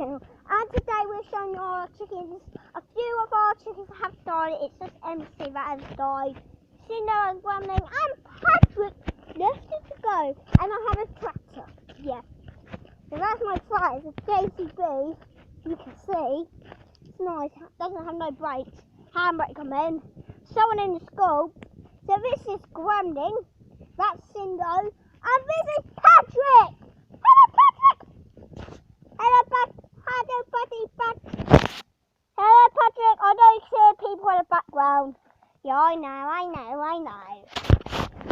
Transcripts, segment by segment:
channel, and today we're showing you our chickens. A few of our chickens have died. It's just MC that has died. Cinder and Gremlin and Patrick left it to go, and I have a tractor. Yeah, so that's my tractor. It's a JCB. You can see it's nice. Doesn't have no brakes. Handbrake come in. Someone in the school. So this is Gremlin. That's Cindo, and this is Patrick. Hello, buddy. Hello, Patrick. I know you hear people in the background. Yeah, I know.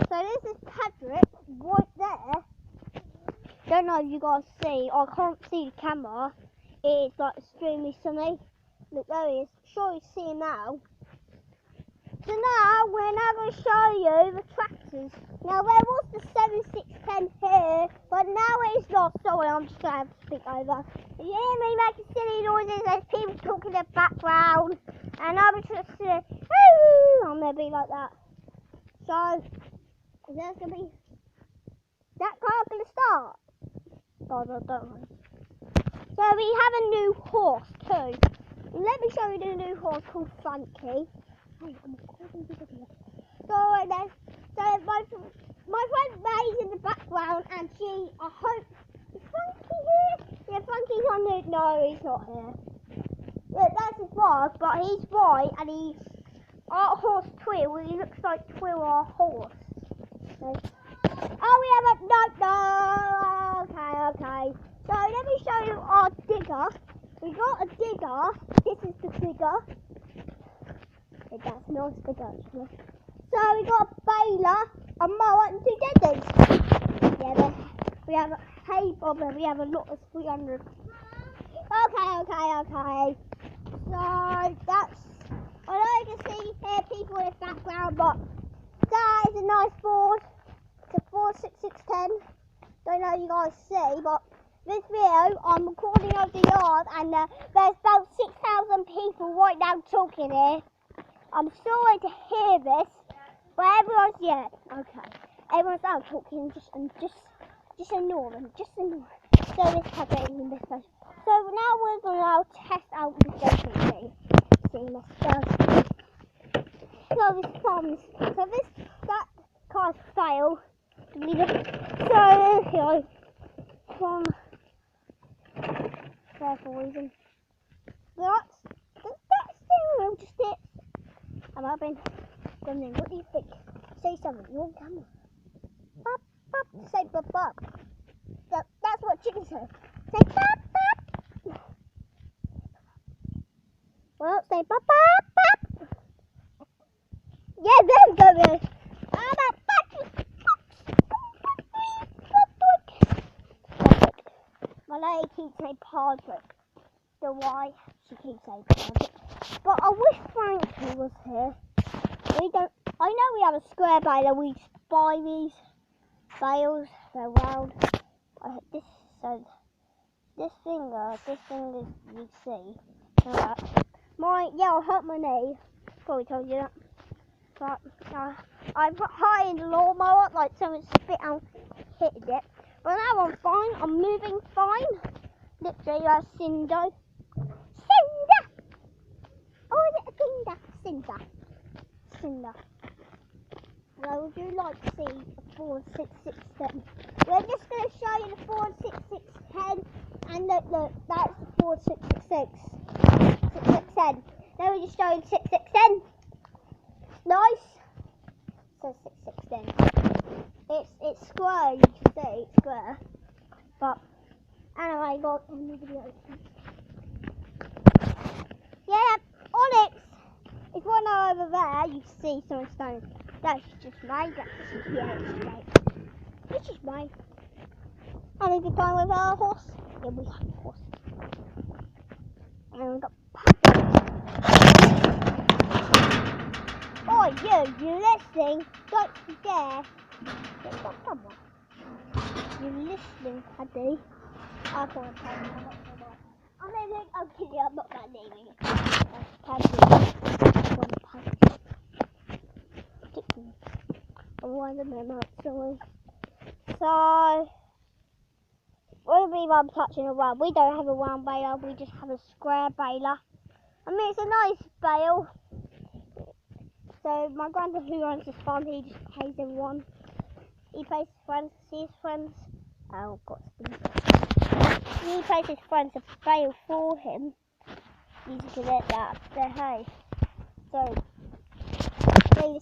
So this is Patrick right there. Don't know if you guys see. I can't see the camera. It's like extremely sunny. Look, there he is. Sure you see him now. So now we're going to show you the tractors. Now there was the 7610 here, but now it's not. Sorry, I'm just going to have to speak over. You hear me making silly noises? There's people talking in the background, and I'm just I'm going to be like that. So there's going to be that car going to start. Oh, don't worry. So we have a new horse too. Let me show you the new horse called Frankie. So my friend May's in the background, and I hope, is Frankie here? Yeah, Frankie's on the, no, he's not here. Yeah, that's his wife, but he's white, and our horse Twill, he looks like Twill, our horse. So, oh, we have a, no, okay. So let me show you our digger. We got a digger, this is the digger. That's a nice digger actually. So we got a baler, a mower and two diggers. Yeah, we have a hay bobber, we have a lot of 300. Okay. So that's, I know you can see here people in the background, but that is a nice board. It's a Ford 6610. Don't know if you guys see, but this video I'm recording of the yard, and there's about 6,000 people right now talking here. I'm sorry to hear this, but everyone's, yeah, okay. Everyone's out talking, just ignore them, So this has it in this place. So now we're going to test out the JCB. See, let's go. So this comes, that car's failed. So here I from careful reason. That's steering wheel just it. I'm hoping. Gremlin, what do you think? Say something. You're on camera. Bop, bop. Say bop, bop. That's what chickens say. Say bop, bop. Well, say bop, bop, bop. Yeah, there we go, there. My lady keeps saying Patrick. The why she keeps saying Patrick. But I wish Frankie was here. I know we have a square baler, we just buy these bales, they're round. This thing is, you see. Alright. I hurt my knee. Probably told you that. But I put high in the lawnmower, like someone spit out, hit it. But now I'm fine, I'm moving fine. Literally, Cindo. Oh, is it a Cinder. Now, would you like to see a Ford 6610? We're just going to show you the Ford 6610, and look, that's the Ford 610. Now we just show you the 6610. Nice. So 6610. It's square, you can see, it's square. But anyway, I got a new video. Yeah, Onyx. If one over there, you see some stones. That's just mine. This is mine. And if you're going with our horse, yeah, we have a horse. And we got oh, you're listening. Don't forget. Come on. You're listening, Paddy. I can't tell you. I'm not that naming it. Paddy. I wanted them out, sorry. So, Won't be one touching a round. We don't have a round baler, we just have a square baler. I mean, it's a nice bale. So my granddad who runs this farm, he just pays everyone. He pays his friends, see his friends. Oh, got he pays his friends to bale for him. He's good at that. So hey, so this